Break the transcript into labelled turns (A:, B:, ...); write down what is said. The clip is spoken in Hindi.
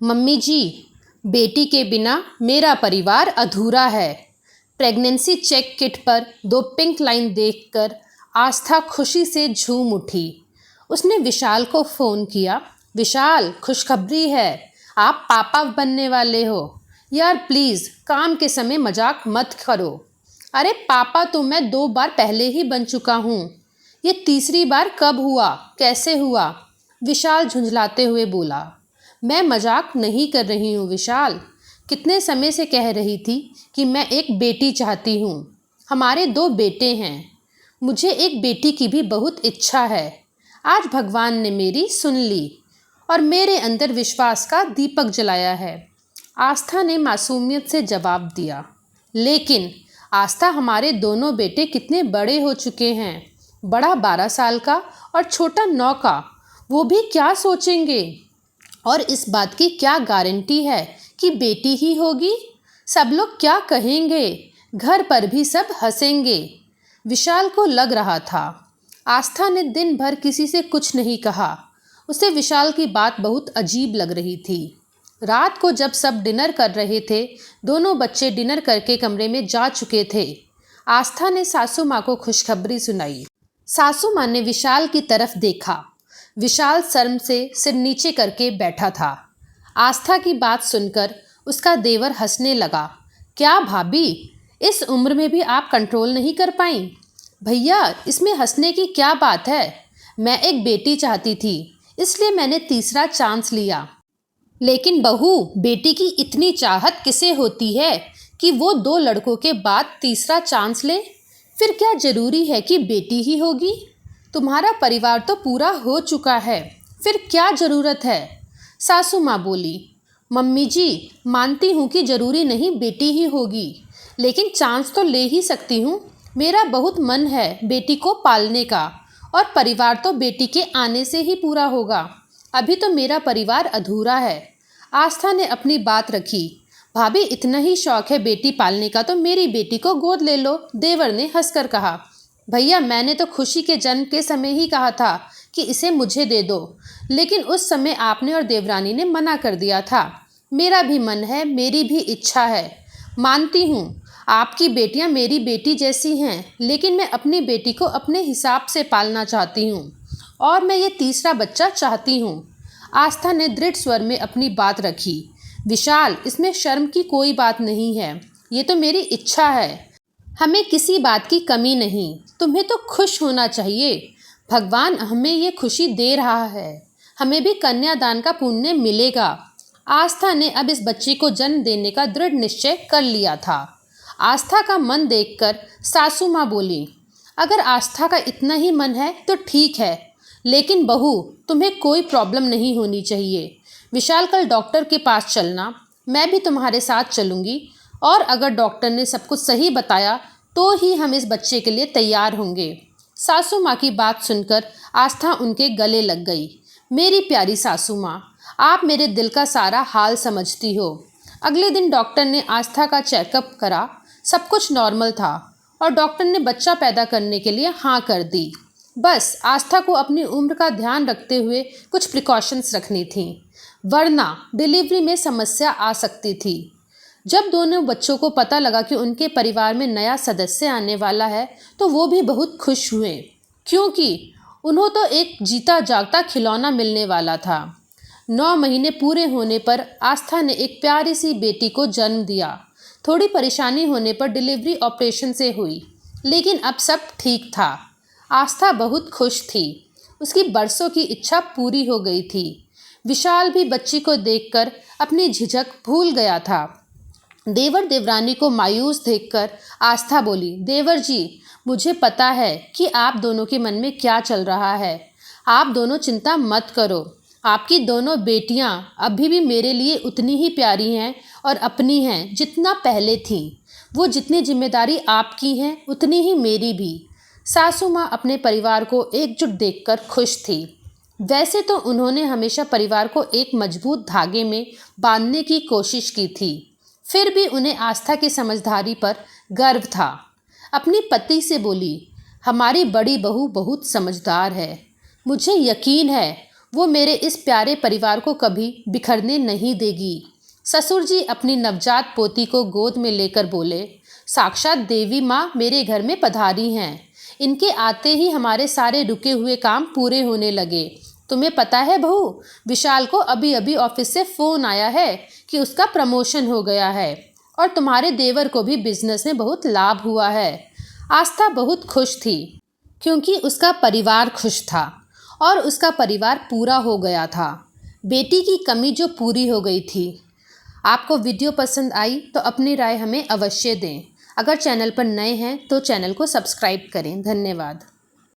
A: मम्मी जी, बेटी के बिना मेरा परिवार अधूरा है। प्रेगनेंसी चेक किट पर 2 पिंक लाइन देखकर आस्था खुशी से झूम उठी। उसने विशाल को फ़ोन किया। विशाल, खुशखबरी है, आप पापा बनने वाले हो। यार प्लीज़ काम के समय मजाक मत करो। अरे पापा तो मैं 2 बार पहले ही बन चुका हूँ, ये तीसरी बार कब हुआ, कैसे हुआ? विशाल झुंझलाते हुए बोला। मैं मजाक नहीं कर रही हूँ विशाल, कितने समय से कह रही थी कि मैं एक बेटी चाहती हूँ। हमारे 2 बेटे हैं, मुझे एक बेटी की भी बहुत इच्छा है। आज भगवान ने मेरी सुन ली और मेरे अंदर विश्वास का दीपक जलाया है। आस्था ने मासूमियत से जवाब दिया। लेकिन आस्था, हमारे दोनों बेटे कितने बड़े हो चुके हैं। बड़ा 12 साल का और छोटा 9 का। वो भी क्या सोचेंगे? और इस बात की क्या गारंटी है कि बेटी ही होगी? सब लोग क्या कहेंगे? घर पर भी सब हंसेंगे। विशाल को लग रहा था आस्था ने दिन भर किसी से कुछ नहीं कहा। उसे विशाल की बात बहुत अजीब लग रही थी। रात को जब सब डिनर कर रहे थे, दोनों बच्चे डिनर करके कमरे में जा चुके थे, आस्था ने सासू माँ को खुशखबरी सुनाई। सासू माँ ने विशाल की तरफ देखा। विशाल शर्म से सिर नीचे करके बैठा था। आस्था की बात सुनकर उसका देवर हंसने लगा। क्या भाभी, इस उम्र में भी आप कंट्रोल नहीं कर पाईं? भैया, इसमें हंसने की क्या बात है? मैं एक बेटी चाहती थी, इसलिए मैंने तीसरा चांस लिया। लेकिन बहू, बेटी की इतनी चाहत किसे होती है कि वो 2 लड़कों के बाद तीसरा चांस ले? फिर क्या ज़रूरी है कि बेटी ही होगी? तुम्हारा परिवार तो पूरा हो चुका है, फिर क्या ज़रूरत है? सासू माँ बोली। मम्मी जी, मानती हूँ कि ज़रूरी नहीं बेटी ही होगी, लेकिन चांस तो ले ही सकती हूँ। मेरा बहुत मन है बेटी को पालने का, और परिवार तो बेटी के आने से ही पूरा होगा। अभी तो मेरा परिवार अधूरा है। आस्था ने अपनी बात रखी। भाभी, इतना ही शौक है बेटी पालने का तो मेरी बेटी को गोद ले लो, देवर ने हंसकर कहा। भैया, मैंने तो खुशी के जन्म के समय ही कहा था कि इसे मुझे दे दो, लेकिन उस समय आपने और देवरानी ने मना कर दिया था। मेरा भी मन है, मेरी भी इच्छा है। मानती हूँ आपकी बेटियाँ मेरी बेटी जैसी हैं, लेकिन मैं अपनी बेटी को अपने हिसाब से पालना चाहती हूँ, और मैं ये तीसरा बच्चा चाहती हूँ। आस्था ने दृढ़ स्वर में अपनी बात रखी। विशाल, इसमें शर्म की कोई बात नहीं है, ये तो मेरी इच्छा है। हमें किसी बात की कमी नहीं, तुम्हें तो खुश होना चाहिए। भगवान हमें ये खुशी दे रहा है, हमें भी कन्यादान का पुण्य मिलेगा। आस्था ने अब इस बच्चे को जन्म देने का दृढ़ निश्चय कर लिया था। आस्था का मन देखकर सासू माँ बोली, अगर आस्था का इतना ही मन है तो ठीक है, लेकिन बहू, तुम्हें कोई प्रॉब्लम नहीं होनी चाहिए। विशाल, कल डॉक्टर के पास चलना, मैं भी तुम्हारे साथ चलूँगी, और अगर डॉक्टर ने सब कुछ सही बताया तो ही हम इस बच्चे के लिए तैयार होंगे। सासू माँ की बात सुनकर आस्था उनके गले लग गई। मेरी प्यारी सासू माँ, आप मेरे दिल का सारा हाल समझती हो। अगले दिन डॉक्टर ने आस्था का चेकअप करा। सब कुछ नॉर्मल था और डॉक्टर ने बच्चा पैदा करने के लिए हाँ कर दी। बस आस्था को अपनी उम्र का ध्यान रखते हुए कुछ प्रिकॉशंस रखनी थी, वरना डिलीवरी में समस्या आ सकती थी। जब दोनों बच्चों को पता लगा कि उनके परिवार में नया सदस्य आने वाला है, तो वो भी बहुत खुश हुए, क्योंकि उन्हें तो एक जीता जागता खिलौना मिलने वाला था। 9 महीने पूरे होने पर आस्था ने एक प्यारी सी बेटी को जन्म दिया। थोड़ी परेशानी होने पर डिलीवरी ऑपरेशन से हुई, लेकिन अब सब ठीक था। आस्था बहुत खुश थी, उसकी बरसों की इच्छा पूरी हो गई थी। विशाल भी बच्ची को देखकर अपनी झिझक भूल गया था। देवर देवरानी को मायूस देखकर आस्था बोली, देवर जी, मुझे पता है कि आप दोनों के मन में क्या चल रहा है। आप दोनों चिंता मत करो, आपकी दोनों बेटियां अभी भी मेरे लिए उतनी ही प्यारी हैं और अपनी हैं जितना पहले थीं। वो जितनी जिम्मेदारी आपकी हैं उतनी ही मेरी भी। सासू माँ अपने परिवार को एकजुट देखकर खुश थी। वैसे तो उन्होंने हमेशा परिवार को एक मजबूत धागे में बांधने की कोशिश की थी, फिर भी उन्हें आस्था की समझदारी पर गर्व था। अपनी पति से बोली, हमारी बड़ी बहू बहुत समझदार है, मुझे यकीन है वो मेरे इस प्यारे परिवार को कभी बिखरने नहीं देगी। ससुर जी अपनी नवजात पोती को गोद में लेकर बोले, साक्षात देवी माँ मेरे घर में पधारी हैं। इनके आते ही हमारे सारे रुके हुए काम पूरे होने लगे। तुम्हें पता है बहू, विशाल को अभी अभी ऑफिस से फ़ोन आया है कि उसका प्रमोशन हो गया है और तुम्हारे देवर को भी बिजनेस में बहुत लाभ हुआ है। आस्था बहुत खुश थी क्योंकि उसका परिवार खुश था और उसका परिवार पूरा हो गया था। बेटी की कमी जो पूरी हो गई थी। आपको वीडियो पसंद आई तो अपनी राय हमें अवश्य दें। अगर चैनल पर नए हैं तो चैनल को सब्सक्राइब करें। धन्यवाद।